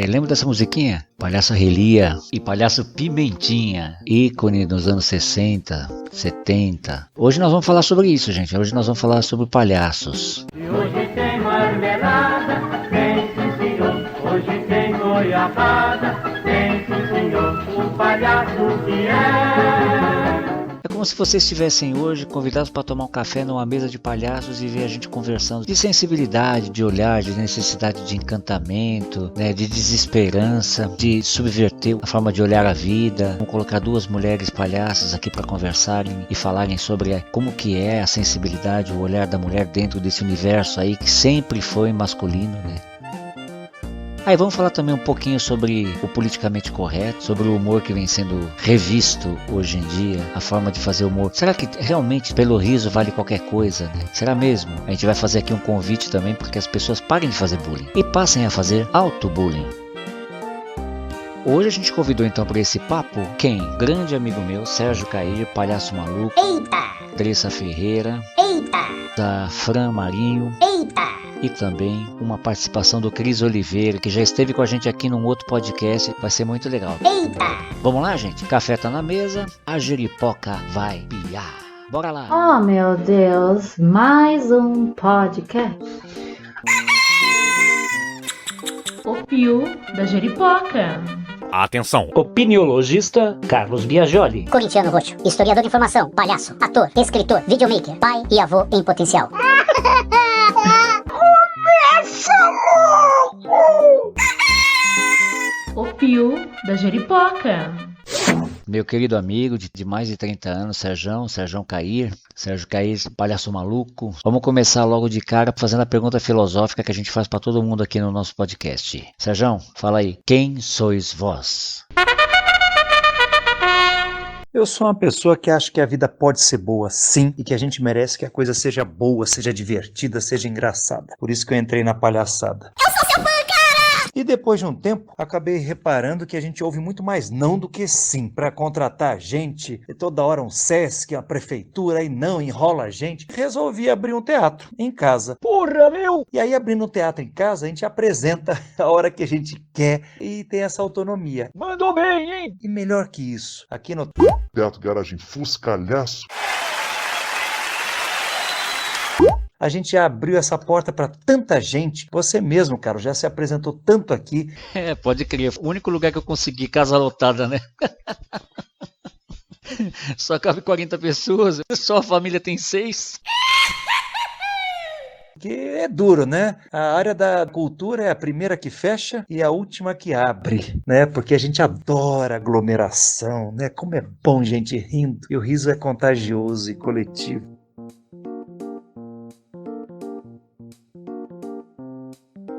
Lembra dessa musiquinha? Palhaço Relia e Palhaço Pimentinha, ícone dos anos 60, 70. Hoje nós vamos falar sobre isso, gente. Hoje nós vamos falar sobre palhaços. E hoje tem marmelada, tem sim senhor. Hoje tem goiabada, tem sim senhor. O palhaço que é. É como se vocês estivessem hoje convidados para tomar um café numa mesa de palhaços e ver a gente conversando de sensibilidade, de olhar, de necessidade de encantamento, né, de desesperança, de subverter a forma de olhar a vida. Vamos colocar duas mulheres palhaças aqui para conversarem e falarem sobre como que é a sensibilidade, o olhar da mulher dentro desse universo aí que sempre foi masculino, né? Aí vamos falar também um pouquinho sobre o politicamente correto, sobre o humor que vem sendo revisto hoje em dia, a forma de fazer humor. Será que realmente pelo riso vale qualquer coisa, né? Será mesmo? A gente vai fazer aqui um convite também para que as pessoas parem de fazer bullying e passem a fazer auto-bullying. Hoje a gente convidou então para esse papo quem? Grande amigo meu, Sérgio Cair, palhaço maluco. Eita! Dressa Ferreira. Eita! Da Fran Marinho. Eita! E também uma participação do Cris Oliveira, que já esteve com a gente aqui num outro podcast. Vai ser muito legal. Eita! Vamos lá, gente? Café tá na mesa, a jeripoca vai piar. Bora lá! Oh, meu Deus, mais um podcast. O Pio da Jeripoca. Atenção! Opiniologista Carlos Biagioli. Corintiano roxo, historiador de informação, palhaço, ator, escritor, videomaker, pai e avô em potencial. O Pio da Jeripoca. Meu querido amigo de mais de 30 anos, Sérgio Cair, palhaço maluco. Vamos começar logo de cara fazendo a pergunta filosófica que a gente faz para todo mundo aqui no nosso podcast. Sérgio, fala aí, quem sois vós? Eu sou uma pessoa que acha que a vida pode ser boa, sim, e que a gente merece que a coisa seja boa, seja divertida, seja engraçada. Por isso que eu entrei na palhaçada. Eu sou seu fã, cara! E depois de um tempo, acabei reparando que a gente ouve muito mais não do que sim. Pra contratar gente, e toda hora um Sesc, uma prefeitura, e não, enrola a gente. Resolvi abrir um teatro em casa. Porra, meu! E aí, abrindo um teatro em casa, a gente apresenta a hora que a gente quer e tem essa autonomia. Mandou bem, hein? E melhor que isso, aqui no Teatro Garagem Fuscalhaço. a gente já abriu essa porta para tanta gente. Você mesmo, cara, já se apresentou tanto aqui. Pode crer. O único lugar que eu consegui, casa lotada, né? Só cabe 40 pessoas, só a família tem 6. Que é duro, né? A área da cultura é a primeira que fecha e a última que abre, né? Porque a gente adora aglomeração, né? Como é bom gente rindo. E o riso é contagioso e coletivo.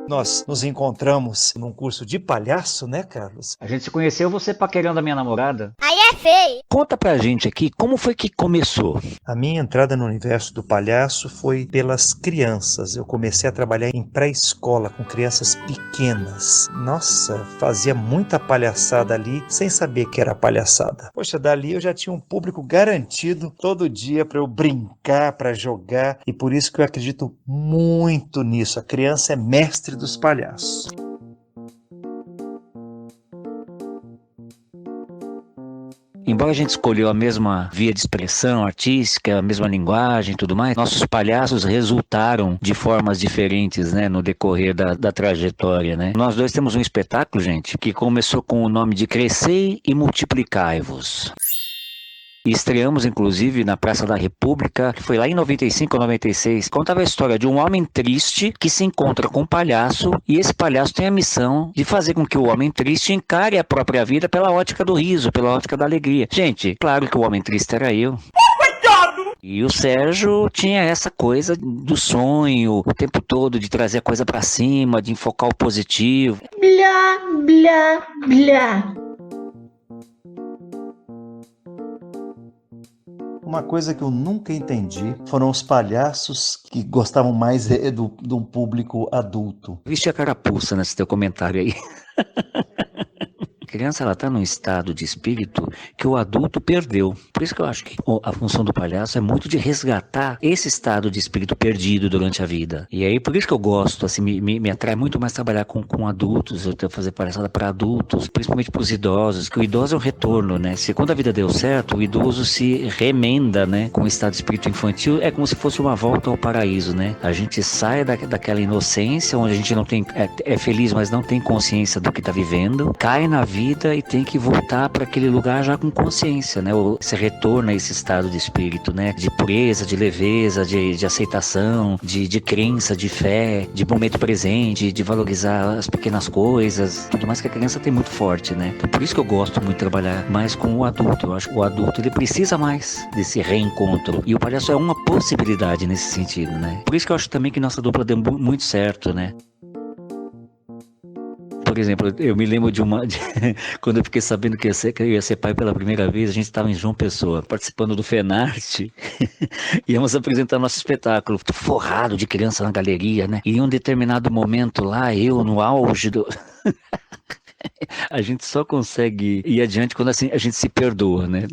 Nós nos encontramos num curso de palhaço, né, Carlos? A gente se conheceu você paquerando a minha namorada. Aí é feio. Conta pra gente aqui, como foi que começou? A minha entrada no universo do palhaço foi pelas crianças. Eu comecei a trabalhar em pré-escola com crianças pequenas. Nossa, fazia muita palhaçada ali, sem saber que era palhaçada. Poxa, dali eu já tinha um público garantido todo dia para eu brincar, para jogar. E por isso que eu acredito muito nisso. A criança é mestre dos palhaços. Embora a gente escolheu a mesma via de expressão artística, a mesma linguagem e tudo mais, nossos palhaços resultaram de formas diferentes, né, no decorrer da trajetória, né? Nós dois temos um espetáculo, gente, que começou com o nome de Crescei e Multiplicai-vos. E estreamos, inclusive, na Praça da República, que foi lá em 95 ou 96. Contava a história de um homem triste que se encontra com um palhaço, e esse palhaço tem a missão de fazer com que o homem triste encare a própria vida pela ótica do riso, pela ótica da alegria. Gente, claro que o homem triste era eu. E o Sérgio tinha essa coisa do sonho, o tempo todo, de trazer a coisa pra cima, de enfocar o positivo. Blá, blá, blá. Uma coisa que eu nunca entendi foram os palhaços que gostavam mais de um público adulto. Viste a carapuça nesse teu comentário aí. A criança, ela tá num estado de espírito que o adulto perdeu. Por isso que eu acho que a função do palhaço é muito de resgatar esse estado de espírito perdido durante a vida. E aí, por isso que eu gosto, assim, me atrai muito mais trabalhar com adultos, eu tenho que fazer palhaçada para adultos, principalmente para os idosos, que o idoso é um retorno, né? Se quando a vida deu certo, o idoso se remenda, né, com o estado de espírito infantil, é como se fosse uma volta ao paraíso, né? A gente sai daquela inocência, onde a gente não tem, é feliz, mas não tem consciência do que está vivendo, cai na vida e tem que voltar para aquele lugar já com consciência, né? Esse retorno a esse estado de espírito, né? De pureza, de leveza, de aceitação, de crença, de fé, de momento presente, de valorizar as pequenas coisas, tudo mais que a criança tem muito forte, né? Então, por isso que eu gosto muito de trabalhar mais com o adulto. Eu acho que o adulto, ele precisa mais desse reencontro. E o palhaço é uma possibilidade nesse sentido, né? Por isso que eu acho também que nossa dupla deu muito certo, né? Por exemplo, eu me lembro quando eu fiquei sabendo que eu ia ser pai pela primeira vez, a gente estava em João Pessoa, participando do FENARTE, íamos apresentar nosso espetáculo, forrado de criança na galeria, né? E em um determinado momento lá, eu no auge do... A gente só consegue ir adiante quando assim, a gente se perdoa, né?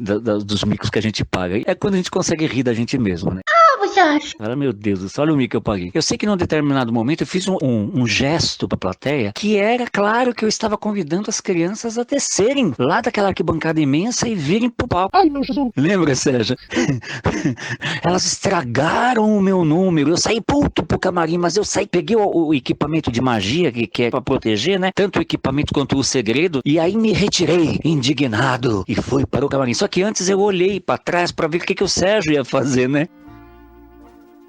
Dos micos que a gente paga. É quando a gente consegue rir da gente mesmo, né? Você acha? Fala, meu Deus, olha o mico que eu paguei. Eu sei que num determinado momento eu fiz um gesto pra plateia que era claro que eu estava convidando as crianças a descerem lá daquela arquibancada imensa e virem pro palco. Ai, meu Jesus. Lembra, Sérgio? Elas estragaram o meu número. Eu saí puto pro camarim, mas eu saí, peguei o equipamento de magia que é pra proteger, né? Tanto o equipamento quanto o segredo. E aí me retirei, indignado, e fui para o camarim. Só que antes eu olhei pra trás pra ver o que o Sérgio ia fazer, né?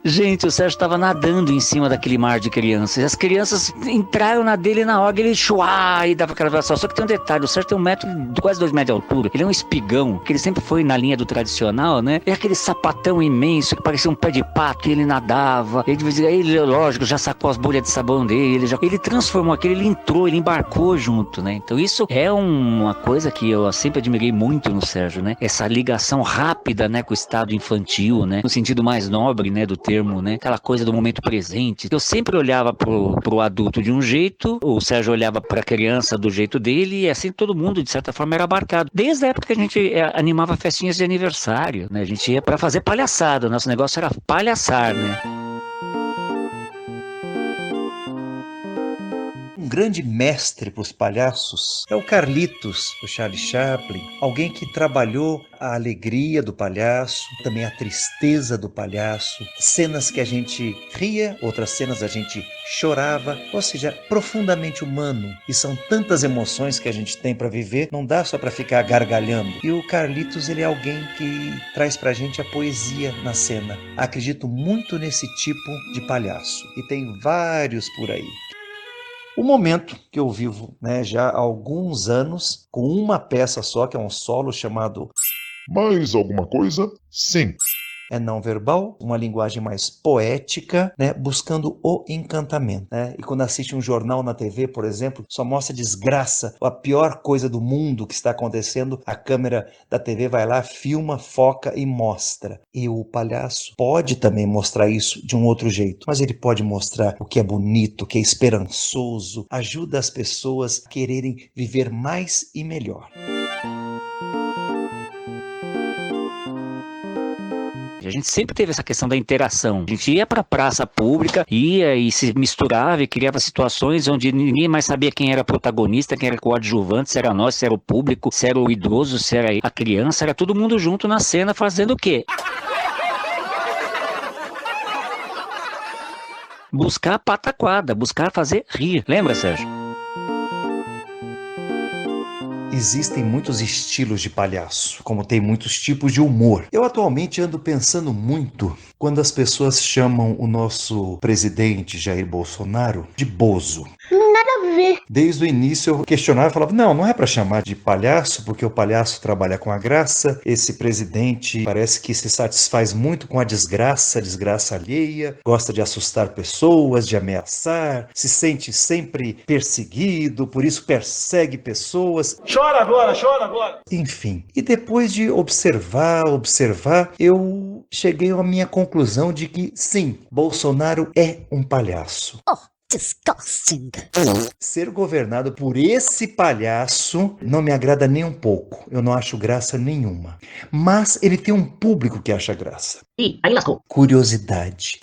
Gente, o Sérgio estava nadando em cima daquele mar de crianças. E as crianças entraram na dele na hora, ele chuá e dava aquela vibração. Só que tem um detalhe, o Sérgio tem quase 2 metros de altura. Ele é um espigão, que ele sempre foi na linha do tradicional, né? É aquele sapatão imenso que parecia um pé de pato e ele nadava. Ele, lógico, já sacou as bolhas de sabão dele. Ele transformou aquilo, ele entrou, ele embarcou junto, né? Então isso é uma coisa que eu sempre admirei muito no Sérgio, né? Essa ligação rápida, né, com o estado infantil, né? No sentido mais nobre, né, do termo, né? Aquela coisa do momento presente. Eu sempre olhava pro adulto de um jeito, o Sérgio olhava pra criança do jeito dele, e assim todo mundo, de certa forma, era abarcado. Desde a época que a gente animava festinhas de aniversário, né? A gente ia pra fazer palhaçada, o nosso negócio era palhaçar, né? Um grande mestre para os palhaços é o Carlitos, do Charlie Chaplin, alguém que trabalhou a alegria do palhaço, também a tristeza do palhaço, cenas que a gente ria, outras cenas a gente chorava, ou seja, profundamente humano. E são tantas emoções que a gente tem para viver, não dá só para ficar gargalhando. E o Carlitos, ele é alguém que traz pra gente a poesia na cena. Acredito muito nesse tipo de palhaço, e tem vários por aí. O momento que eu vivo, né, já há alguns anos, com uma peça só, que é um solo chamado Mais alguma coisa? Sim. É não verbal, uma linguagem mais poética, né, buscando o encantamento, né? E quando assiste um jornal na TV, por exemplo, só mostra desgraça, a pior coisa do mundo que está acontecendo, a câmera da TV vai lá, filma, foca e mostra. E o palhaço pode também mostrar isso de um outro jeito, mas ele pode mostrar o que é bonito, o que é esperançoso, ajuda as pessoas a quererem viver mais e melhor. A gente sempre teve essa questão da interação. A gente ia para a praça pública, ia e se misturava e criava situações onde ninguém mais sabia quem era protagonista, quem era coadjuvante, se era nós, se era o público, se era o idoso, se era a criança, era todo mundo junto na cena fazendo o quê? Buscar pataquada, buscar fazer rir. Lembra, Sérgio? Existem muitos estilos de palhaço, como tem muitos tipos de humor. Eu atualmente ando pensando muito quando as pessoas chamam o nosso presidente Jair Bolsonaro de bozo. Nada a ver. Desde o início eu questionava e falava, não é para chamar de palhaço, porque o palhaço trabalha com a graça. Esse presidente parece que se satisfaz muito com a desgraça alheia, gosta de assustar pessoas, de ameaçar, se sente sempre perseguido, por isso persegue pessoas. Chora agora! Enfim, e depois de observar, eu cheguei à minha conclusão de que sim, Bolsonaro é um palhaço. Disgusting. Ser governado por esse palhaço não me agrada nem um pouco. Eu não acho graça nenhuma. Mas ele tem um público que acha graça. Ih, aí lascou. Curiosidade.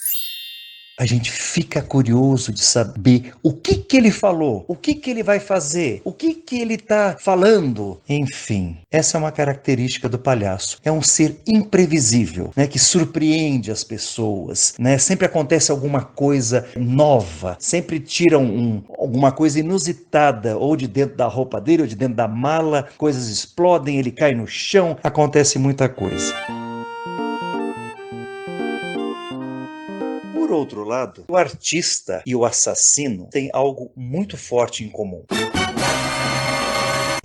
A gente fica curioso de saber o que ele falou, o que ele vai fazer, o que ele está falando. Enfim, essa é uma característica do palhaço. É um ser imprevisível, né, que surpreende as pessoas, né? Sempre acontece alguma coisa nova, sempre tiram alguma coisa inusitada, ou de dentro da roupa dele, ou de dentro da mala, coisas explodem, ele cai no chão, acontece muita coisa. Por outro lado, o artista e o assassino têm algo muito forte em comum.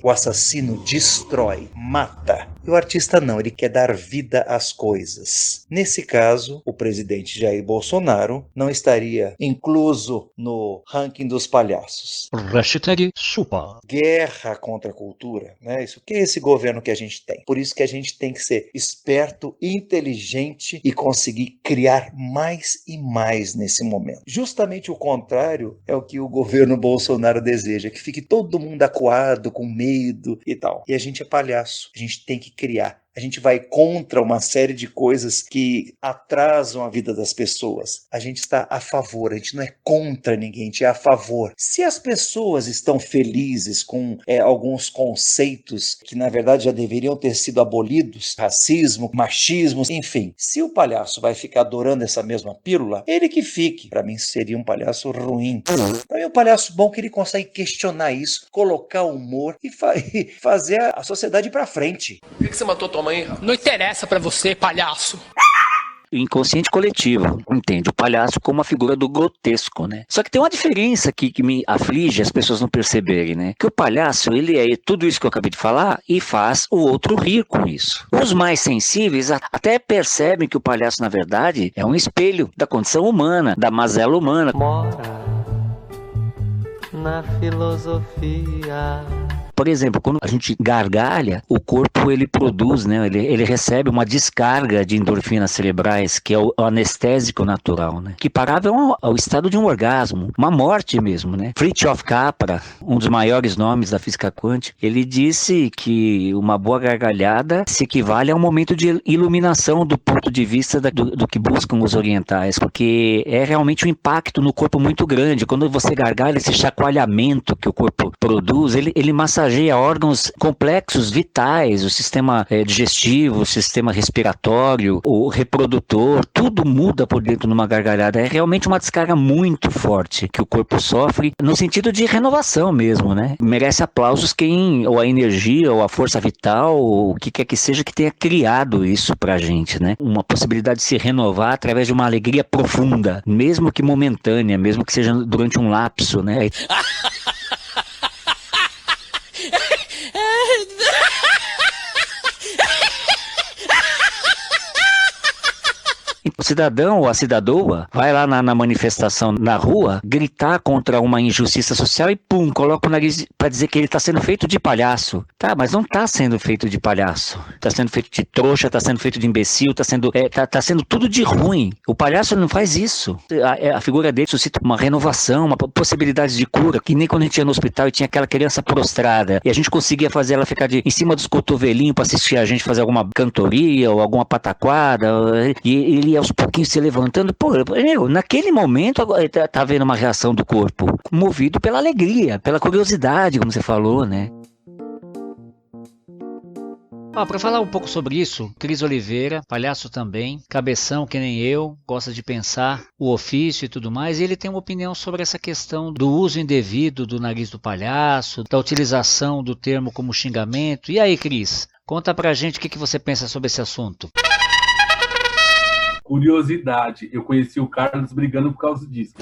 O assassino destrói, mata. E o artista não, ele quer dar vida às coisas. Nesse caso, o presidente Jair Bolsonaro não estaria incluso no ranking dos palhaços. Hashtag chupa. Guerra contra a cultura, né? Isso que é esse governo que a gente tem. Por isso que a gente tem que ser esperto, inteligente e conseguir criar mais e mais nesse momento. Justamente o contrário é o que o governo Bolsonaro deseja, que fique todo mundo acuado, com medo e tal. E a gente é palhaço, a gente tem que criar. A gente vai contra uma série de coisas que atrasam a vida das pessoas. A gente está a favor, a gente não é contra ninguém, a gente é a favor. Se as pessoas estão felizes com alguns conceitos que na verdade já deveriam ter sido abolidos, racismo, machismo, enfim, se o palhaço vai ficar adorando essa mesma pílula, ele que fique. Para mim seria um palhaço ruim. Para mim é um palhaço bom que ele consegue questionar isso, colocar humor e fazer a sociedade ir para frente. Por que você matou tua mãe? Não interessa pra você, palhaço. O inconsciente coletivo entende o palhaço como uma figura do grotesco, né? Só que tem uma diferença aqui que me aflige as pessoas não perceberem, né? Que o palhaço, ele é tudo isso que eu acabei de falar e faz o outro rir com isso. Os mais sensíveis até percebem que o palhaço, na verdade, é um espelho da condição humana, da mazela humana. Mora na filosofia. Por exemplo, quando a gente gargalha, o corpo ele produz, né? Ele recebe uma descarga de endorfinas cerebrais, que é o anestésico natural, né? Que parava ao estado de um orgasmo, uma morte mesmo, né? Fritjof Capra, um dos maiores nomes da física quântica, ele disse que uma boa gargalhada se equivale a um momento de iluminação do ponto de vista do que buscam os orientais, porque é realmente um impacto no corpo muito grande. Quando você gargalha, esse chacoalhamento que o corpo produz, ele massageia órgãos complexos, vitais, o sistema digestivo, o sistema respiratório, o reprodutor, tudo muda por dentro numa gargalhada. É realmente uma descarga muito forte que o corpo sofre, no sentido de renovação mesmo, né? Merece aplausos quem, ou a energia, ou a força vital, ou o que quer que seja que tenha criado isso pra gente, né? Uma possibilidade de se renovar através de uma alegria profunda, mesmo que momentânea, mesmo que seja durante um lapso, né? O cidadão ou a cidadoa vai lá na manifestação na rua gritar contra uma injustiça social e pum, coloca o nariz para dizer que ele está sendo feito de palhaço. Tá, mas não está sendo feito de palhaço. Está sendo feito de trouxa, está sendo feito de imbecil, está sendo tudo de ruim. O palhaço não faz isso. A figura dele suscita uma renovação, uma possibilidade de cura, que nem quando a gente ia no hospital e tinha aquela criança prostrada e a gente conseguia fazer ela ficar em cima dos cotovelinhos para assistir a gente fazer alguma cantoria ou alguma pataquada, e ele ia aos pouquinhos se levantando. Pô, naquele momento tá havendo uma reação do corpo, movido pela alegria, pela curiosidade, como você falou, né? Para falar um pouco sobre isso, Cris Oliveira, palhaço também, cabeção que nem eu, gosta de pensar o ofício e tudo mais, e ele tem uma opinião sobre essa questão do uso indevido do nariz do palhaço, da utilização do termo como xingamento. E aí, Cris, conta pra gente o que você pensa sobre esse assunto. Curiosidade, eu conheci o Carlos brigando por causa disso.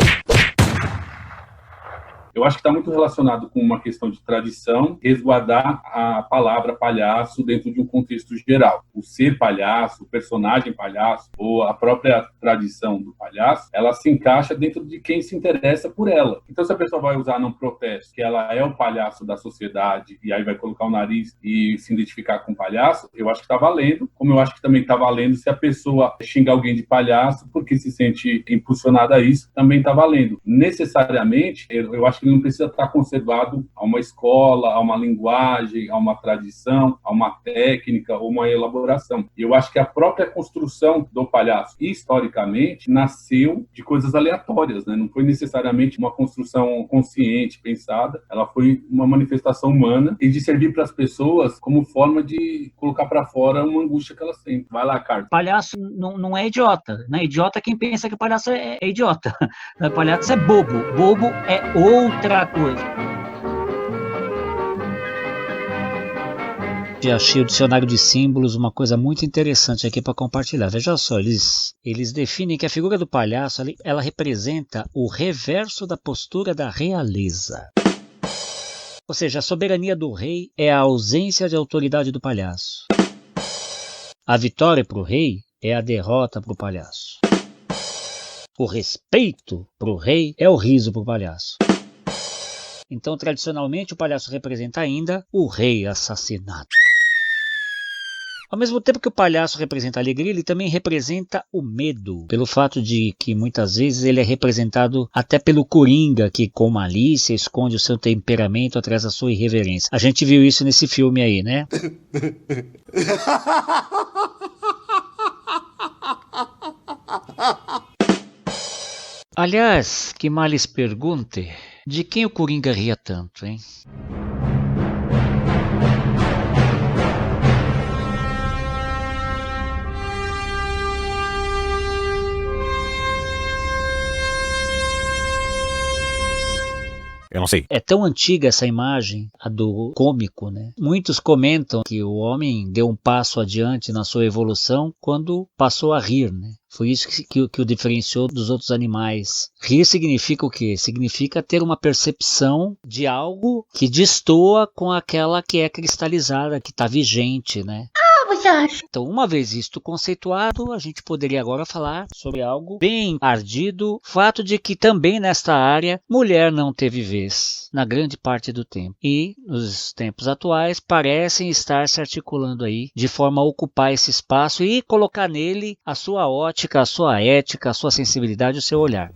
Eu acho que está muito relacionado com uma questão de tradição, resguardar a palavra palhaço dentro de um contexto geral. O ser palhaço, o personagem palhaço, ou a própria tradição do palhaço, ela se encaixa dentro de quem se interessa por ela. Então, se a pessoa vai usar num protesto que ela é o palhaço da sociedade, e aí vai colocar o nariz e se identificar com o palhaço, eu acho que está valendo, como eu acho que também está valendo se a pessoa xingar alguém de palhaço porque se sente impulsionada a isso, também está valendo. Necessariamente, eu acho que ele não precisa estar conservado a uma escola, a uma linguagem, a uma tradição, a uma técnica ou uma elaboração. Eu acho que a própria construção do palhaço, historicamente, nasceu de coisas aleatórias, né? Não foi necessariamente uma construção consciente, pensada, ela foi uma manifestação humana e de servir para as pessoas como forma de colocar para fora uma angústia que elas sentem. Vai lá, Carlos. Palhaço não é idiota, né? Idiota é quem pensa que palhaço é idiota. Palhaço é bobo. Bobo é outra coisa. Já achei o dicionário de símbolos uma coisa muito interessante aqui para compartilhar. Veja só, eles definem que a figura do palhaço ela representa o reverso da postura da realeza. Ou seja, a soberania do rei é a ausência de autoridade do palhaço. A vitória para o rei é a derrota para o palhaço. O respeito para o rei é o riso para o palhaço. Então, tradicionalmente, o palhaço representa ainda o rei assassinado. Ao mesmo tempo que o palhaço representa a alegria, ele também representa o medo, pelo fato de que muitas vezes ele é representado até pelo coringa, que com malícia esconde o seu temperamento atrás da sua irreverência. A gente viu isso nesse filme aí, né? Aliás, que mal lhes pergunte, de quem o coringa ria tanto, hein? Eu não sei. É tão antiga essa imagem, a do cômico, né? Muitos comentam que o homem deu um passo adiante na sua evolução quando passou a rir, né? Foi isso que o diferenciou dos outros animais. Rir significa o quê? Significa ter uma percepção de algo que destoa com aquela que é cristalizada, que está vigente, né? Então, uma vez isto conceituado, a gente poderia agora falar sobre algo bem ardido, fato de que também nesta área, mulher não teve vez na grande parte do tempo. E, nos tempos atuais, parecem estar se articulando aí, de forma a ocupar esse espaço e colocar nele a sua ótica, a sua ética, a sua sensibilidade, o seu olhar.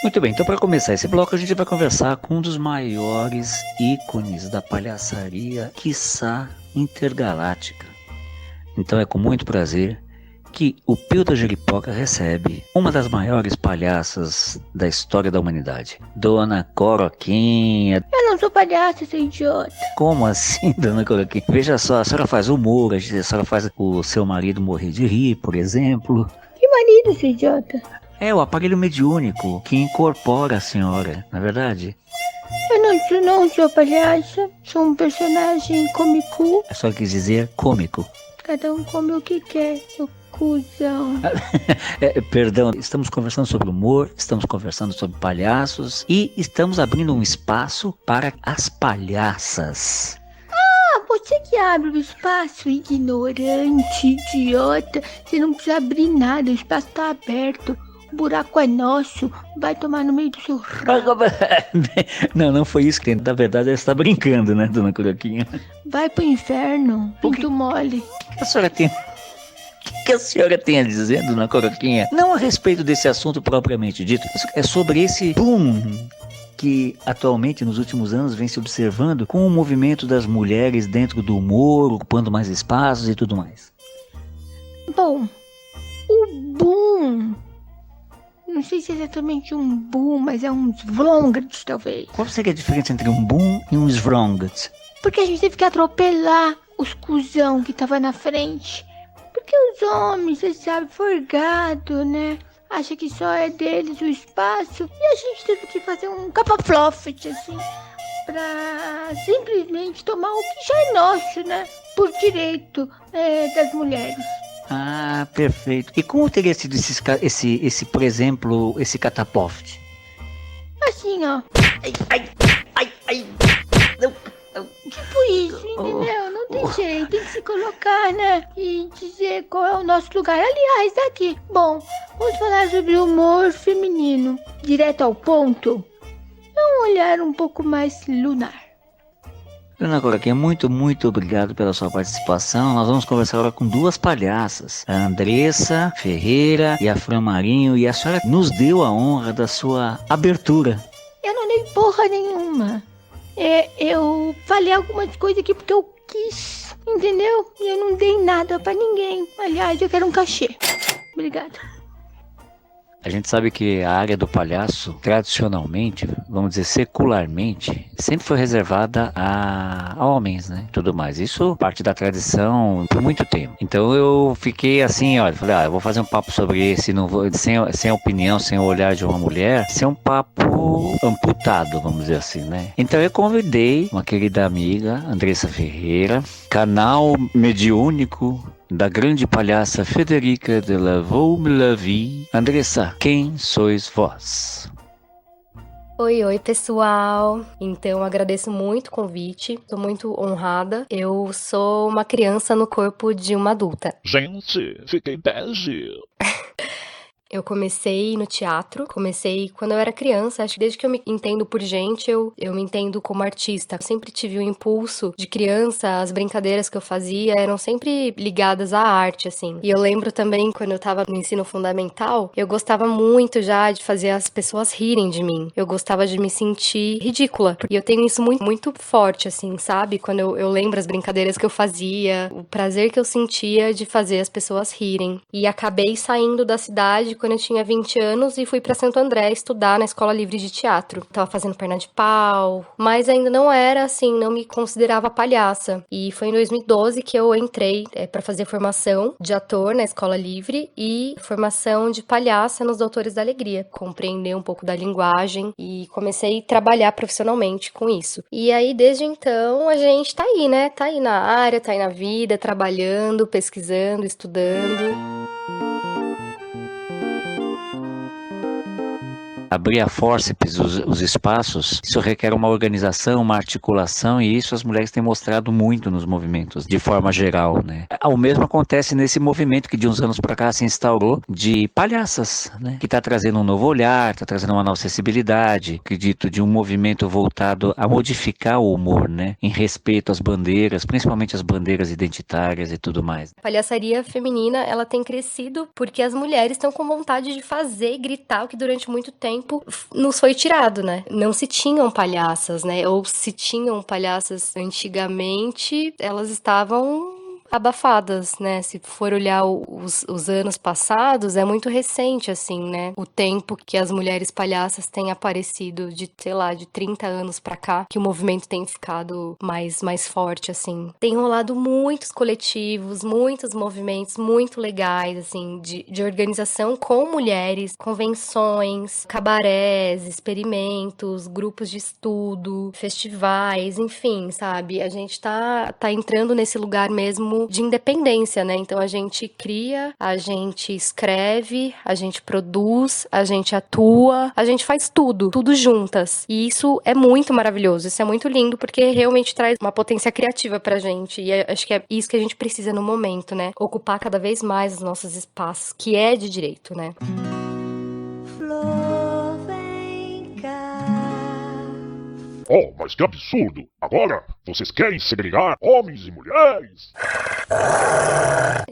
Muito bem, então para começar esse bloco a gente vai conversar com um dos maiores ícones da palhaçaria, quiçá intergaláctica. Então é com muito prazer que o Pio da Jeripoca recebe uma das maiores palhaças da história da humanidade, Dona Coroquinha. Eu não sou palhaça, seu idiota. Como assim, Dona Coroquinha? Veja só, a senhora faz humor, a senhora faz o seu marido morrer de rir, por exemplo. Que marido, seu idiota? É o aparelho mediúnico que incorpora a senhora, não é verdade? Eu não sou palhaça, sou um personagem cômico. A senhora quis dizer cômico. Cada um come o que quer, seu cuzão. Perdão, estamos conversando sobre humor, estamos conversando sobre palhaços e estamos abrindo um espaço para as palhaças. Você que abre o espaço, ignorante, idiota. Você não precisa abrir nada, o espaço tá aberto. O buraco é nosso, vai tomar no meio do seu rabo. Não foi isso que na verdade ela está brincando, né, Dona Coroquinha? Vai pro inferno, pinto mole. O que a senhora tem a dizer, Dona Coroquinha? Não a respeito desse assunto propriamente dito, é sobre esse boom que atualmente nos últimos anos vem se observando com o movimento das mulheres dentro do humor, ocupando mais espaços e tudo mais. Bom, o boom, não sei se é exatamente um boom, mas é um svrongat talvez. Qual seria a diferença entre um boom e um svrongat? Porque a gente teve que atropelar os cuzão que tava na frente. Porque os homens, você sabe, forgado, né? Acha que só é deles o espaço. E a gente teve que fazer um capa-flofet, assim, pra simplesmente tomar o que já é nosso, né? Por direito das mulheres. Ah, perfeito. E como teria sido por exemplo, esse catapoft? Assim, ó. Tipo isso, entendeu? Não tem jeito, tem que se colocar, né? E dizer qual é o nosso lugar. Aliás, aqui. Bom, vamos falar sobre o humor feminino. Direto ao ponto. É um olhar um pouco mais lunar. Ana Coroquinha, muito obrigado pela sua participação. Nós vamos conversar agora com duas palhaças, a Andressa Ferreira e a Fran Marinho, e a senhora nos deu a honra da sua abertura. Eu não dei porra nenhuma. Eu falei algumas coisas aqui porque eu quis, entendeu? E eu não dei nada pra ninguém. Aliás, eu quero um cachê. Obrigada. A gente sabe que a área do palhaço, tradicionalmente, vamos dizer secularmente, sempre foi reservada a homens, né? Tudo mais. Isso parte da tradição por muito tempo. Então eu fiquei assim, olha, falei, eu vou fazer um papo sobre esse, não vou, sem opinião, sem o olhar de uma mulher, ser um papo amputado, vamos dizer assim, né? Então eu convidei uma querida amiga, Andressa Ferreira, canal mediúnico da grande palhaça Federica de la Vaume-la-Vie. Andressa, quem sois vós? Oi, pessoal. Então, agradeço muito o convite. Estou muito honrada. Eu sou uma criança no corpo de uma adulta. Gente, fiquei bege. Eu comecei no teatro, comecei quando eu era criança, acho que desde que eu me entendo por gente, eu me entendo como artista. Eu sempre tive um impulso de criança, as brincadeiras que eu fazia eram sempre ligadas à arte, assim. E eu lembro também, quando eu tava no ensino fundamental, eu gostava muito já de fazer as pessoas rirem de mim. Eu gostava de me sentir ridícula. E eu tenho isso muito forte, assim, sabe? Quando eu lembro as brincadeiras que eu fazia, o prazer que eu sentia de fazer as pessoas rirem. E acabei saindo da cidade quando eu tinha 20 anos e fui pra Santo André estudar na Escola Livre de Teatro. Tava fazendo perna de pau, mas ainda não era assim, não me considerava palhaça. E foi em 2012 que eu entrei pra fazer formação de ator na Escola Livre e formação de palhaça nos Doutores da Alegria. Compreender um pouco da linguagem e comecei a trabalhar profissionalmente com isso. E aí, desde então, a gente tá aí, né? Tá aí na área, tá aí na vida, trabalhando, pesquisando, estudando. Abrir a fórceps, os espaços, isso requer uma organização, uma articulação, e isso as mulheres têm mostrado muito nos movimentos, de forma geral, né? O mesmo acontece nesse movimento que de uns anos para cá se instaurou de palhaças, né? Que está trazendo um novo olhar, está trazendo uma nova sensibilidade, acredito, de um movimento voltado a modificar o humor, né? Em respeito às bandeiras, principalmente as bandeiras identitárias e tudo mais. A palhaçaria feminina, ela tem crescido porque as mulheres estão com vontade de fazer e gritar o que durante muito tempo nos foi tirado, né? Não se tinham palhaças, né? Ou se tinham palhaças antigamente, elas estavam abafadas, né? Se for olhar os anos passados, é muito recente, assim, né? O tempo que as mulheres palhaças têm aparecido de 30 anos pra cá, que o movimento tem ficado mais forte, assim. Tem rolado muitos coletivos, muitos movimentos muito legais, assim, de organização com mulheres, convenções, cabarés, experimentos, grupos de estudo, festivais, enfim, sabe? A gente tá entrando nesse lugar mesmo de independência, né? Então a gente cria, a gente escreve, a gente produz, a gente atua, a gente faz tudo juntas. E isso é muito maravilhoso, isso é muito lindo, porque realmente traz uma potência criativa pra gente. E acho que é isso que a gente precisa no momento, né? Ocupar cada vez mais os nossos espaços, que é de direito, né? Flor, vem cá. Oh, mas que absurdo! Agora, vocês querem segregar homens e mulheres?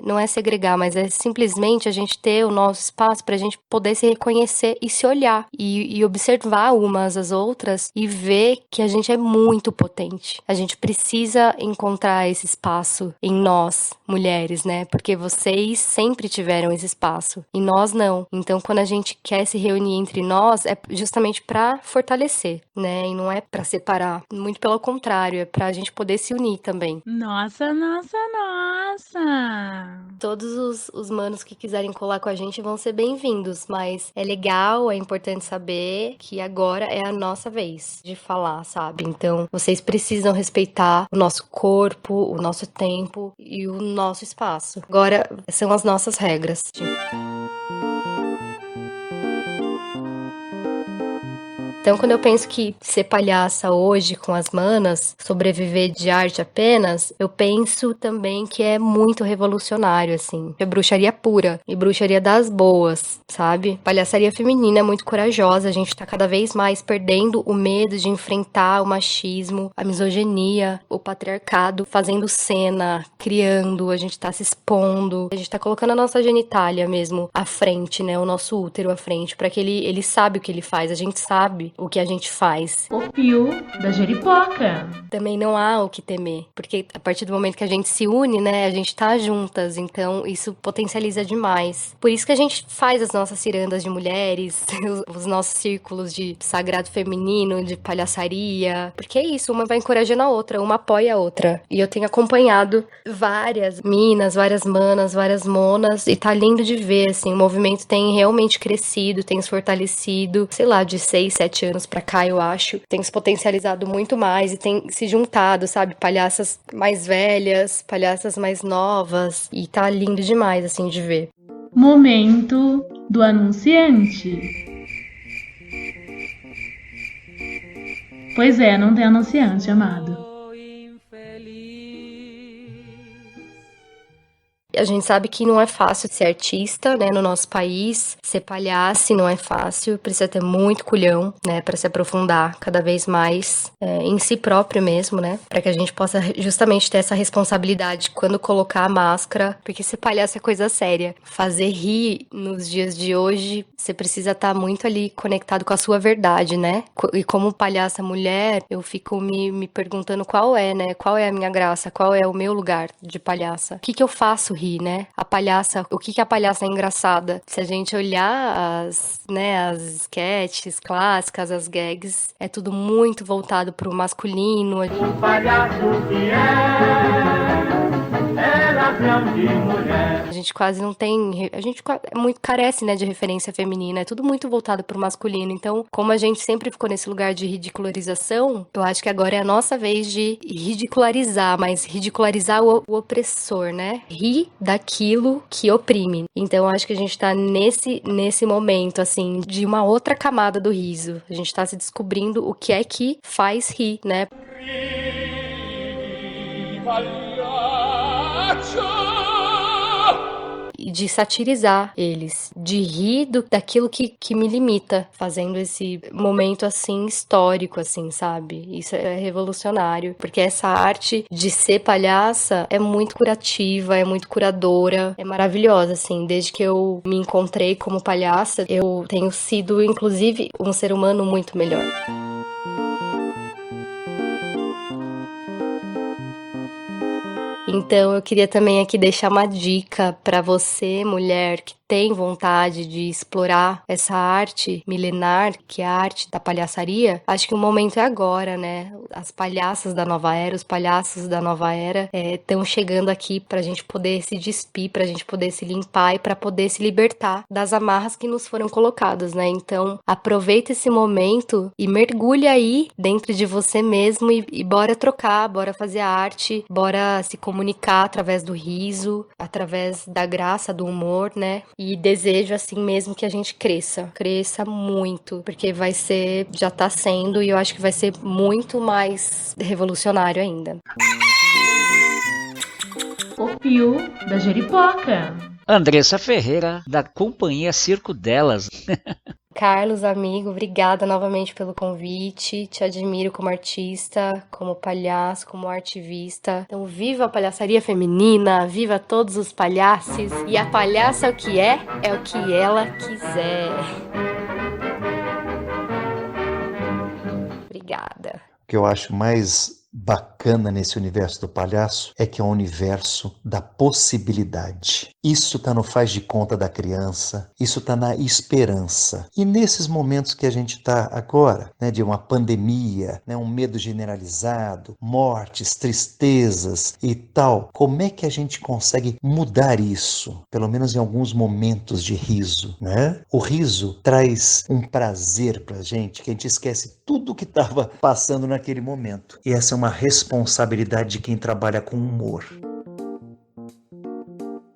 Não é segregar, mas é simplesmente a gente ter o nosso espaço pra gente poder se reconhecer e se olhar e observar umas às outras e ver que a gente é muito potente. A gente precisa encontrar esse espaço em nós, mulheres, né? Porque vocês sempre tiveram esse espaço e nós não. Então, quando a gente quer se reunir entre nós, é justamente pra fortalecer, né? E não é pra separar. Muito pelo contrário, é pra gente poder se unir também. Nossa, nossa, nossa! Todos os manos que quiserem colar com a gente vão ser bem-vindos, mas é legal, é importante saber que agora é a nossa vez de falar, sabe? Então, vocês precisam respeitar o nosso corpo, o nosso tempo e o nosso espaço. Agora, são as nossas regras. Então, quando eu penso que ser palhaça hoje com as manas, sobreviver de arte apenas, eu penso também que é muito revolucionário, assim. É bruxaria pura e bruxaria das boas, sabe? Palhaçaria feminina é muito corajosa, a gente tá cada vez mais perdendo o medo de enfrentar o machismo, a misoginia, o patriarcado, fazendo cena, criando, a gente tá se expondo, a gente tá colocando a nossa genitália mesmo à frente, né? O nosso útero à frente, pra que ele sabe o que ele faz, a gente sabe o que a gente faz. O fio da jeripoca. Também não há o que temer, porque a partir do momento que a gente se une, né, a gente tá juntas, então isso potencializa demais. Por isso que a gente faz as nossas cirandas de mulheres, os nossos círculos de sagrado feminino, de palhaçaria, porque é isso, uma vai encorajando a outra, uma apoia a outra. E eu tenho acompanhado várias minas, várias manas, várias monas, e tá lindo de ver, assim, o movimento tem realmente crescido, tem se fortalecido, sei lá, de 6, 7 anos pra cá, eu acho, tem se potencializado muito mais e tem se juntado, sabe, palhaças mais velhas, palhaças mais novas, e tá lindo demais, assim, de ver. Momento do anunciante. Pois é, não tem anunciante, amado. A gente sabe que não é fácil ser artista, né, no nosso país. Ser palhaço não é fácil, precisa ter muito culhão, né, para se aprofundar cada vez mais em si próprio mesmo, né, para que a gente possa justamente ter essa responsabilidade quando colocar a máscara, porque ser palhaço é coisa séria. Fazer rir nos dias de hoje, você precisa estar muito ali conectado com a sua verdade, né, e como palhaça mulher, eu fico me perguntando qual é, né, qual é a minha graça, qual é o meu lugar de palhaça, o que eu faço rir, né? A palhaça, o que a palhaça é engraçada? Se a gente olhar as sketches clássicas, as gags, é tudo muito voltado pro masculino. O palhaço que é ladrão de mulher. A gente quase não tem, a gente muito carece, né, de referência feminina, é tudo muito voltado pro masculino. Então, como a gente sempre ficou nesse lugar de ridicularização, eu acho que agora é a nossa vez de ridicularizar, mas ridicularizar o opressor, né? Rir daquilo que oprime. Então, eu acho que a gente tá nesse momento, assim, de uma outra camada do riso. A gente tá se descobrindo o que é que faz rir, né? E de satirizar eles, de rir daquilo que me limita, fazendo esse momento, assim, histórico, assim, sabe? Isso é revolucionário, porque essa arte de ser palhaça é muito curativa, é muito curadora, é maravilhosa, assim. Desde que eu me encontrei como palhaça, eu tenho sido, inclusive, um ser humano muito melhor. Então, eu queria também aqui deixar uma dica para você, mulher, que tem vontade de explorar essa arte milenar, que é a arte da palhaçaria. Acho que o momento é agora, né? As palhaças da nova era, os palhaços da nova era estão chegando aqui pra gente poder se despir, pra gente poder se limpar e pra poder se libertar das amarras que nos foram colocadas, né? Então, aproveita esse momento e mergulha aí dentro de você mesmo e bora trocar, bora fazer arte, bora se comunicar através do riso, através da graça, do humor, né? E desejo assim mesmo que a gente cresça muito, porque vai ser, já tá sendo, e eu acho que vai ser muito mais revolucionário ainda. O fio da jeripoca. Andressa Ferreira, da companhia Circo Delas. Carlos, amigo, obrigada novamente pelo convite. Te admiro como artista, como palhaço, como artivista. Então, viva a palhaçaria feminina, viva todos os palhaços. E a palhaça é o que ela quiser. Obrigada. O que eu acho mais bacana nesse universo do palhaço é que é um universo da possibilidade. Isso tá no faz de conta da criança, isso tá na esperança. E nesses momentos que a gente tá agora, né, de uma pandemia, né, um medo generalizado, mortes, tristezas e tal, como é que a gente consegue mudar isso? Pelo menos em alguns momentos de riso, né? O riso traz um prazer pra gente, que a gente esquece tudo o que estava passando naquele momento. E essa é uma responsabilidade de quem trabalha com humor.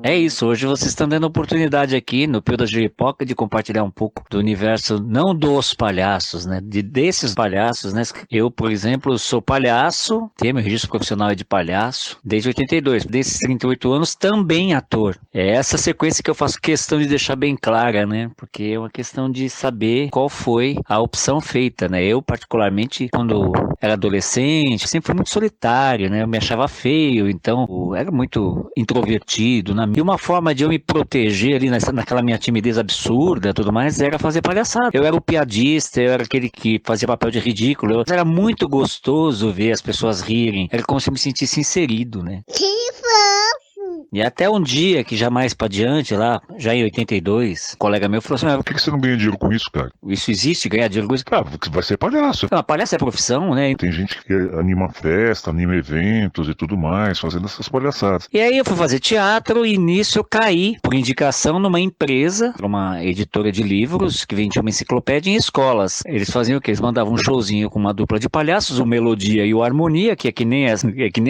É isso, hoje vocês estão dando oportunidade aqui no Pio da Jeripoca de compartilhar um pouco do universo, não dos palhaços, né? Desses palhaços, né? Eu, por exemplo, sou palhaço, tenho meu registro profissional de palhaço desde 82. Desses 38 anos, também ator. É essa sequência que eu faço questão de deixar bem clara, né? Porque é uma questão de saber qual foi a opção feita, né? Eu, particularmente, quando era adolescente, sempre fui muito solitário, né? Eu me achava feio, então eu era muito introvertido, né? E uma forma de eu me proteger ali naquela minha timidez absurda e tudo mais era fazer palhaçada. Eu era o piadista, eu era aquele que fazia papel de ridículo. Era muito gostoso ver as pessoas rirem. Era como se eu me sentisse inserido, né? Que fofo! E até um dia, que já mais pra diante, lá, já em 82, um colega meu falou assim, por que você não ganha dinheiro com isso, cara? Isso existe, ganhar dinheiro com isso? Ah, você vai ser palhaço. Não, palhaço é profissão, né? Tem gente que anima festa, anima eventos e tudo mais, fazendo essas palhaçadas. E aí eu fui fazer teatro e nisso eu caí, por indicação, numa empresa, uma editora de livros, que vendia uma enciclopédia em escolas. Eles faziam o quê? Eles mandavam um showzinho com uma dupla de palhaços, o Melodia e o Harmonia, que é que nem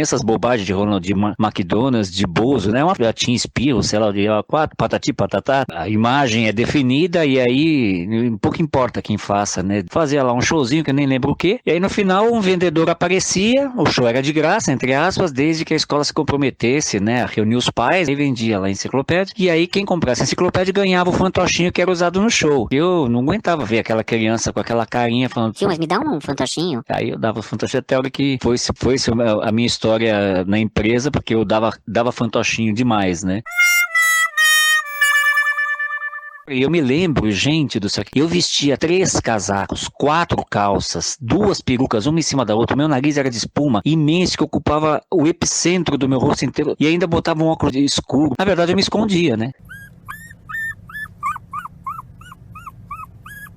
essas bobagens de Ronald de McDonald's, de Bozo, né? Uma gatinha espirro, sei lá, de A4, patati, patatá. A imagem é definida e aí pouco importa quem faça, né? Fazia lá um showzinho que eu nem lembro o quê. E aí no final um vendedor aparecia, o show era de graça, entre aspas, desde que a escola se comprometesse, né? A reunir os pais e vendia lá a enciclopédia. E aí quem comprasse a enciclopédia ganhava o fantochinho que era usado no show. Eu não aguentava ver aquela criança com aquela carinha falando... Tio, mas me dá um fantochinho. Aí eu dava fantochinho até a hora que foi a minha história na empresa, porque eu dava fantochinho demais, né? E eu me lembro, gente do céu, eu vestia 3 casacos, 4 calças, 2 perucas, uma em cima da outra. Meu nariz era de espuma, imenso, que ocupava o epicentro do meu rosto inteiro. E ainda botava um óculos escuro. Na verdade, eu me escondia, né?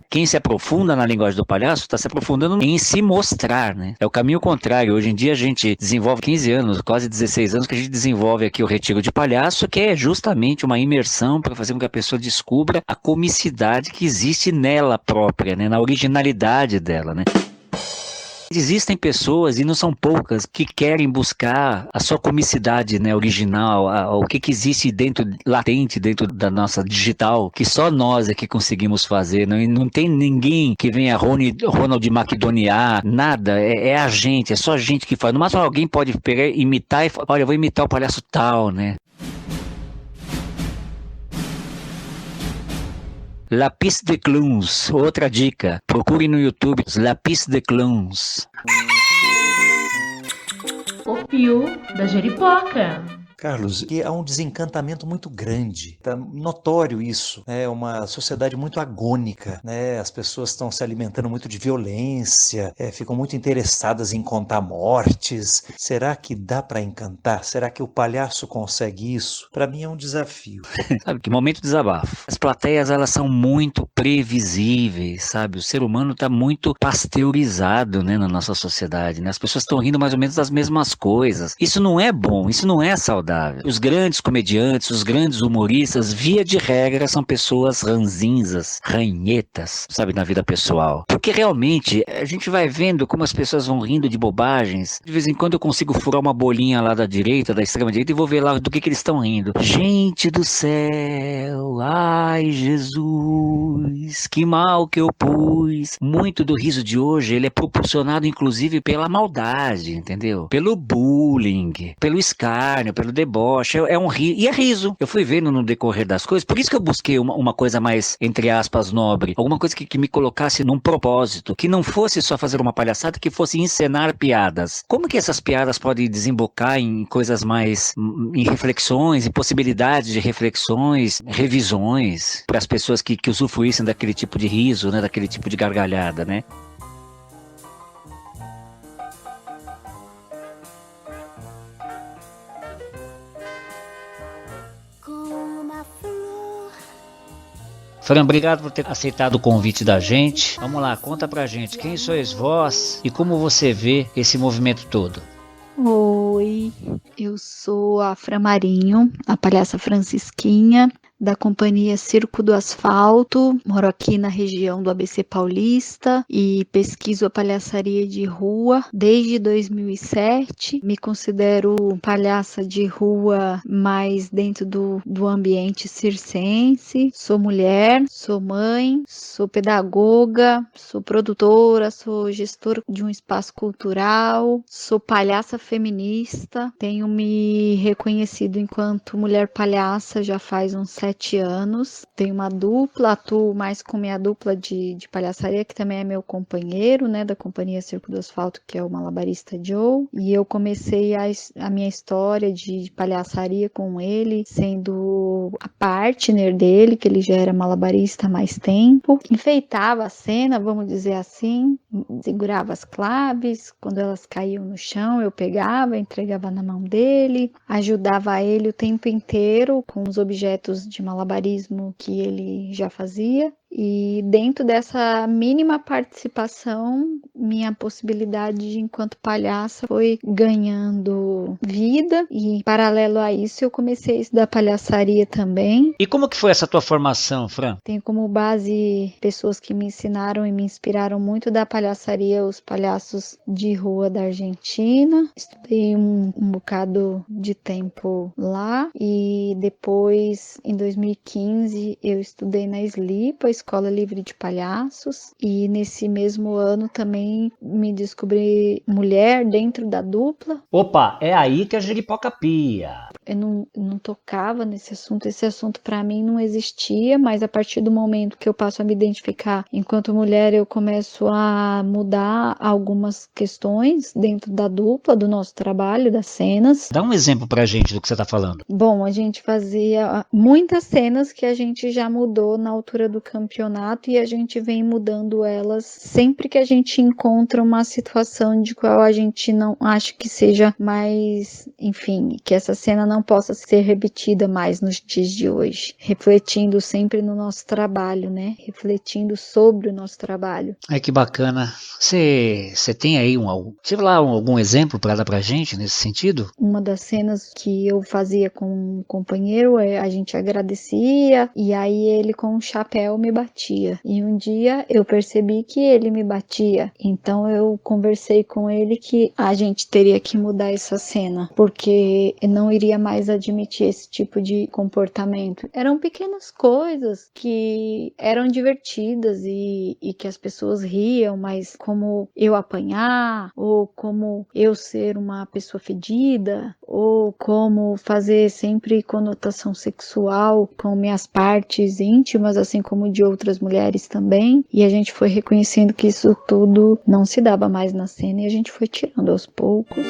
Quem se aprofunda na linguagem do palhaço está se aprofundando em se mostrar, né? É o caminho contrário. Hoje em dia a gente desenvolve 15 anos, quase 16 anos, que a gente desenvolve aqui o Retiro de Palhaço, que é justamente uma imersão para fazer com que a pessoa descubra a comicidade que existe nela própria, né? Na originalidade dela, né? Existem pessoas, e não são poucas, que querem buscar a sua comicidade, né, original, o que existe dentro, latente dentro da nossa digital, que só nós é que conseguimos fazer. Não tem ninguém que venha Ronald McDonald's, nada, é a gente, é só a gente que faz. No máximo alguém pode pegar, imitar e falar, olha, eu vou imitar o palhaço tal, né? Lápis de Clowns, outra dica, procure no YouTube Lápis de Clowns. O Pio da Jeripoca. Carlos, que há um desencantamento muito grande, tá notório isso, é uma sociedade muito agônica, né? As pessoas estão se alimentando muito de violência, ficam muito interessadas em contar mortes. Será que dá para encantar? Será que o palhaço consegue isso? Para mim é um desafio. Sabe, que momento de desabafo. As plateias, elas são muito previsíveis, sabe? O ser humano está muito pasteurizado, né, na nossa sociedade, né? As pessoas estão rindo mais ou menos das mesmas coisas. Isso não é bom, isso não é saudável. Os grandes comediantes, os grandes humoristas, via de regra, são pessoas ranzinzas, ranhetas, sabe, na vida pessoal. Porque realmente, a gente vai vendo como as pessoas vão rindo de bobagens. De vez em quando eu consigo furar uma bolinha lá da direita, da extrema direita, e vou ver lá do que eles estão rindo. Gente do céu, ai Jesus, que mal que eu pus. Muito do riso de hoje, ele é proporcionado inclusive pela maldade, entendeu? Pelo bullying, pelo escárnio, pelo deboche, é um riso, e é riso. Eu fui vendo no decorrer das coisas, por isso que eu busquei uma coisa mais, entre aspas, nobre, alguma coisa que me colocasse num propósito, que não fosse só fazer uma palhaçada, que fosse encenar piadas. Como que essas piadas podem desembocar em coisas mais, em reflexões, em possibilidades de reflexões, revisões, para as pessoas que usufruíssem daquele tipo de riso, né, daquele tipo de gargalhada, né? Fran, obrigado por ter aceitado o convite da gente. Vamos lá, conta pra gente quem sois vós e como você vê esse movimento todo. Oi, eu sou a Fran Marinho, a palhaça Francisquinha. da companhia Circo do Asfalto, moro aqui na região do ABC Paulista e pesquiso a palhaçaria de rua desde 2007. Me considero palhaça de rua mais dentro do ambiente circense. Sou mulher, sou mãe, sou pedagoga, sou produtora, sou gestora de um espaço cultural, sou palhaça feminista, tenho me reconhecido enquanto mulher palhaça já faz uns 7 anos. Tenho uma dupla, atuo mais com minha dupla de palhaçaria, que também é meu companheiro, né, da companhia Circo do Asfalto, que é o malabarista Joe. E eu comecei a minha história de palhaçaria com ele, sendo a partner dele, que ele já era malabarista há mais tempo. Enfeitava a cena, vamos dizer assim, segurava as claves, quando elas caíam no chão eu pegava, entregava na mão dele, ajudava ele o tempo inteiro com os objetos de malabarismo que ele já fazia. E dentro dessa mínima participação, minha possibilidade enquanto palhaça foi ganhando vida. E paralelo a isso, eu comecei a estudar palhaçaria também. E como que foi essa tua formação, Fran? Tenho como base pessoas que me ensinaram e me inspiraram muito da palhaçaria, os palhaços de rua da Argentina. Estudei um bocado de tempo lá. E depois, em 2015, eu estudei na Slipa, Escola Livre de Palhaços, e nesse mesmo ano também me descobri mulher dentro da dupla. Opa, é aí que a jeripoca pia. Eu não tocava nesse assunto para mim não existia, mas a partir do momento que eu passo a me identificar enquanto mulher, eu começo a mudar algumas questões dentro da dupla, do nosso trabalho, das cenas. Dá um exemplo pra gente do que você tá falando. Bom, a gente fazia muitas cenas que a gente já mudou na altura do campeonato e a gente vem mudando elas sempre que a gente encontra uma situação de qual a gente não acha que seja mais, enfim, que essa cena não possa ser repetida mais nos dias de hoje, refletindo sempre no nosso trabalho, né? Refletindo sobre o nosso trabalho. Ai, que bacana. Você tem aí algum exemplo para dar pra gente nesse sentido? Uma das cenas que eu fazia com um companheiro, a gente agradecia e aí ele com um chapéu me batia. E um dia eu percebi que ele me batia. Então eu conversei com ele que a gente teria que mudar essa cena, porque eu não iria mais admitir esse tipo de comportamento. Eram pequenas coisas que eram divertidas e que as pessoas riam, mas como eu apanhar, ou como eu ser uma pessoa fedida, ou como fazer sempre conotação sexual com minhas partes íntimas, assim como de outras mulheres também. E a gente foi reconhecendo que isso tudo não se dava mais na cena e a gente foi tirando aos poucos.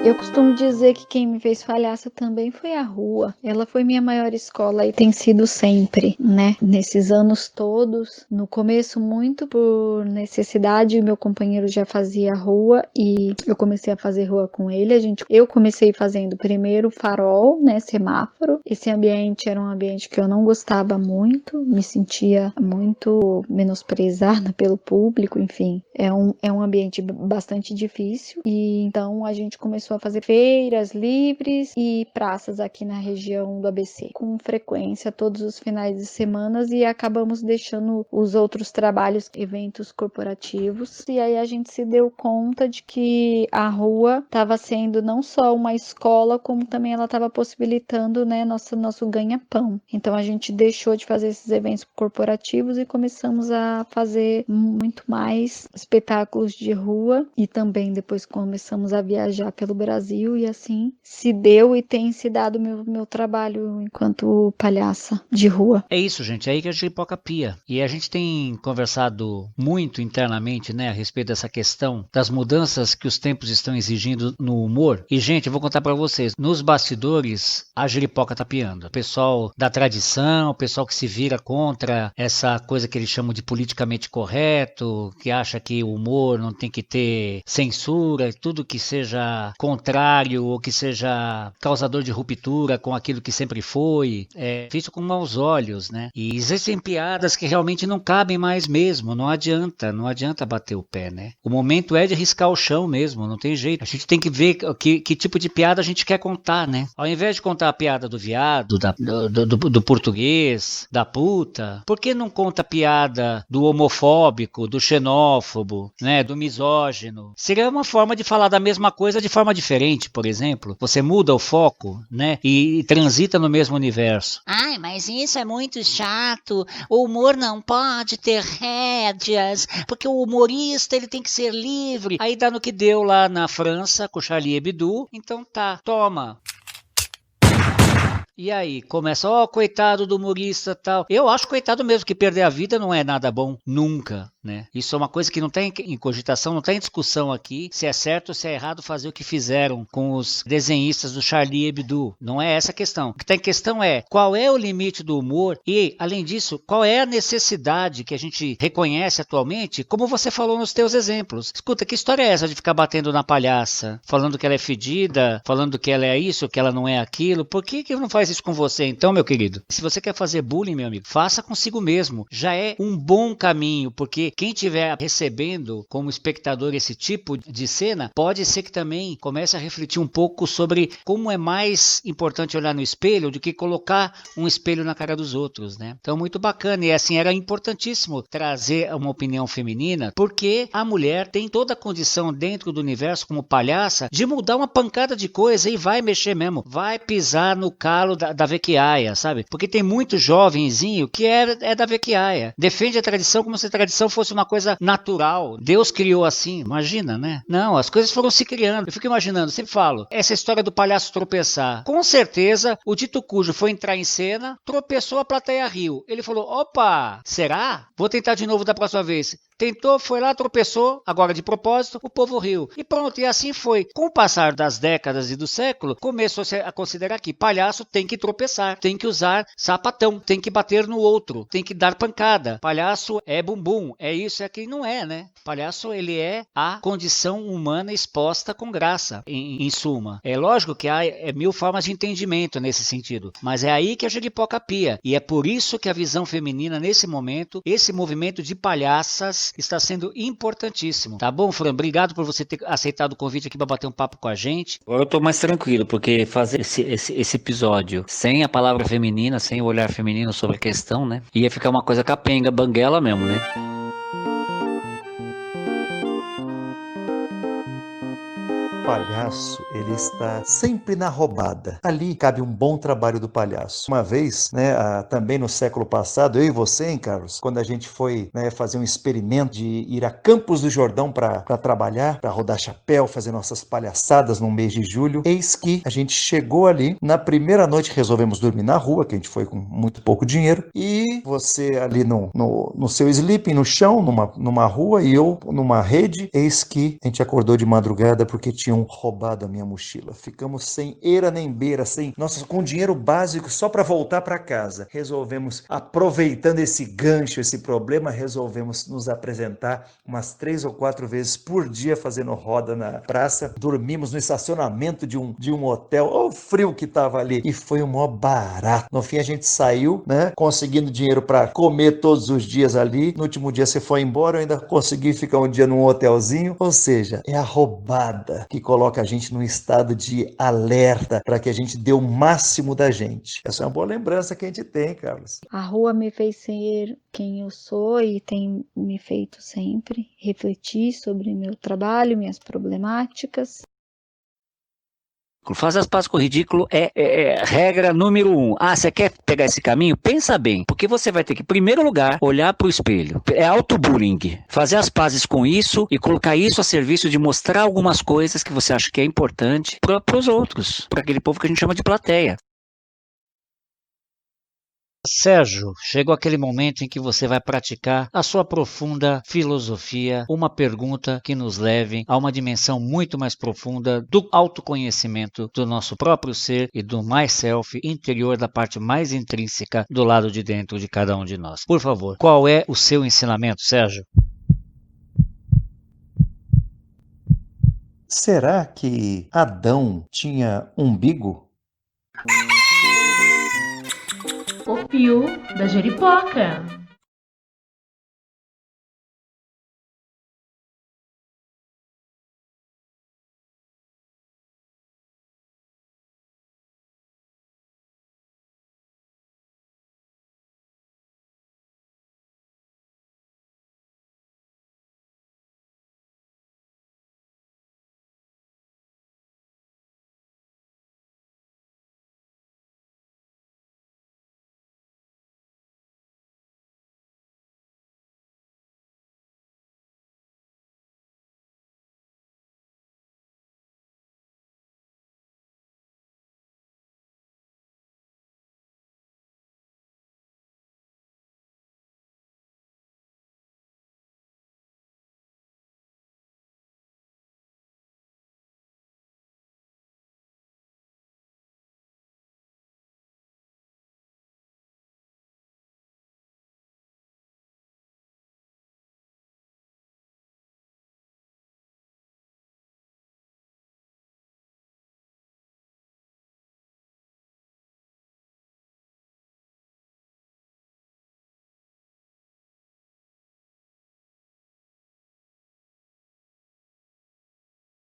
Eu costumo dizer que quem me fez palhaça também foi a rua. Ela foi minha maior escola e tem sido sempre, né? Nesses anos todos, no começo muito por necessidade, meu companheiro já fazia rua e eu comecei a fazer rua com ele. Eu comecei fazendo primeiro farol, né? Semáforo. Esse ambiente era um ambiente que eu não gostava muito, me sentia muito menosprezada pelo público, enfim. É um ambiente bastante difícil e então a gente começou a fazer feiras livres e praças aqui na região do ABC, com frequência todos os finais de semana, e acabamos deixando os outros trabalhos, eventos corporativos. E aí a gente se deu conta de que a rua estava sendo não só uma escola, como também ela estava possibilitando, né, nosso ganha-pão. Então a gente deixou de fazer esses eventos corporativos e começamos a fazer muito mais espetáculos de rua, e também depois começamos a viajar pelo Brasil, e assim se deu e tem se dado meu trabalho enquanto palhaça de rua. É isso, gente, é aí que a jeripoca pia. E a gente tem conversado muito internamente, né, a respeito dessa questão das mudanças que os tempos estão exigindo no humor. E, gente, eu vou contar pra vocês, nos bastidores a jeripoca tá piando. O pessoal da tradição, o pessoal que se vira contra essa coisa que eles chamam de politicamente correto, que acha que ter humor, não tem que ter censura, tudo que seja contrário ou que seja causador de ruptura com aquilo que sempre foi, é visto com maus olhos, né? E existem piadas que realmente não cabem mais mesmo, não adianta bater o pé, né? O momento é de riscar o chão mesmo, não tem jeito. A gente tem que ver que tipo de piada a gente quer contar, né? Ao invés de contar a piada do viado, do português, da puta, por que não conta a piada do homofóbico, do xenófobo, né? Do misógino? Seria uma forma de falar da mesma coisa de forma diferente, por exemplo. Você muda o foco, né? E transita no mesmo universo. Ai, mas isso é muito chato. O humor não pode ter rédeas, porque o humorista ele tem que ser livre. Aí dá no que deu lá na França com Charlie Hebdo. Então tá, toma. E aí, começa, coitado do humorista e tal. Eu acho coitado mesmo, que perder a vida não é nada bom, nunca, né? Isso é uma coisa que não tem em cogitação, não tem discussão aqui, se é certo ou se é errado fazer o que fizeram com os desenhistas do Charlie Hebdo. Não é essa a questão. O que está em questão é, qual é o limite do humor e, além disso, qual é a necessidade que a gente reconhece atualmente, como você falou nos teus exemplos. Escuta, que história é essa de ficar batendo na palhaça, falando que ela é fedida, falando que ela é isso, que ela não é aquilo? Por que não faz isso com você então, meu querido? Se você quer fazer bullying, meu amigo, faça consigo mesmo. Já é um bom caminho, porque quem estiver recebendo como espectador esse tipo de cena, pode ser que também comece a refletir um pouco sobre como é mais importante olhar no espelho do que colocar um espelho na cara dos outros, né? Então, muito bacana. E assim, era importantíssimo trazer uma opinião feminina, porque a mulher tem toda a condição dentro do universo como palhaça de mudar uma pancada de coisa e vai mexer mesmo. Vai pisar no calo da Vequiaia, sabe? Porque tem muito jovenzinho que é da Vequiaia. Defende a tradição como se a tradição fosse uma coisa natural. Deus criou assim, imagina, né? Não, as coisas foram se criando. Eu fico imaginando, sempre falo, essa história do palhaço tropeçar. Com certeza, o dito cujo foi entrar em cena, tropeçou, a plateia riu. Ele falou, opa, será? Vou tentar de novo da próxima vez. Tentou, foi lá, tropeçou, agora de propósito, o povo riu. E pronto, e assim foi. Com o passar das décadas e do século, começou-se a considerar que palhaço tem que tropeçar, tem que usar sapatão, tem que bater no outro, tem que dar pancada. Palhaço é bumbum, é isso, é aquilo. Não é, né? Palhaço, ele é a condição humana exposta com graça, em suma. É lógico que há mil formas de entendimento nesse sentido, mas é aí que a jeripoca pia. E é por isso que a visão feminina, nesse momento, esse movimento de palhaças, está sendo importantíssimo. Tá bom, Fran? Obrigado por você ter aceitado o convite aqui para bater um papo com a gente. Agora eu tô mais tranquilo, porque fazer esse episódio sem a palavra feminina, sem o olhar feminino sobre a questão, né? Ia ficar uma coisa capenga, banguela mesmo, né? Palhaço, ele está sempre na roubada. Ali cabe um bom trabalho do palhaço. Uma vez, né, também no século passado, eu e você, hein, Carlos, quando a gente foi, né, fazer um experimento de ir a Campos do Jordão para trabalhar, para rodar chapéu, fazer nossas palhaçadas no mês de julho, eis que a gente chegou ali, na primeira noite resolvemos dormir na rua, que a gente foi com muito pouco dinheiro, e você ali no seu sleeping, no chão, numa rua, e eu numa rede, eis que a gente acordou de madrugada porque tinham roubado a minha mochila. Ficamos sem eira nem beira, com dinheiro básico só para voltar para casa. Resolvemos, aproveitando esse gancho, esse problema, resolvemos nos apresentar umas 3 ou 4 vezes por dia fazendo roda na praça. Dormimos no estacionamento de um hotel. Olha o frio que tava ali. E foi um maior barato. No fim a gente saiu, né, conseguindo dinheiro para comer todos os dias ali. No último dia você foi embora, eu ainda consegui ficar um dia num hotelzinho. Ou seja, é a roubada que coloca a gente num estado de alerta para que a gente dê o máximo da gente. Essa é uma boa lembrança que a gente tem, Carlos. A rua me fez ser quem eu sou e tem me feito sempre refletir sobre meu trabalho, minhas problemáticas. Faz as pazes com o ridículo é regra número 1. Você quer pegar esse caminho? Pensa bem, porque você vai ter que, em primeiro lugar, olhar para o espelho. É auto-bullying. Fazer as pazes com isso e colocar isso a serviço de mostrar algumas coisas que você acha que é importante para os outros, para aquele povo que a gente chama de plateia. Sérgio, chegou aquele momento em que você vai praticar a sua profunda filosofia, uma pergunta que nos leve a uma dimensão muito mais profunda do autoconhecimento do nosso próprio ser e do myself interior, da parte mais intrínseca do lado de dentro de cada um de nós. Por favor, qual é o seu ensinamento, Sérgio? será que Adão tinha umbigo? O fio da jeripoca.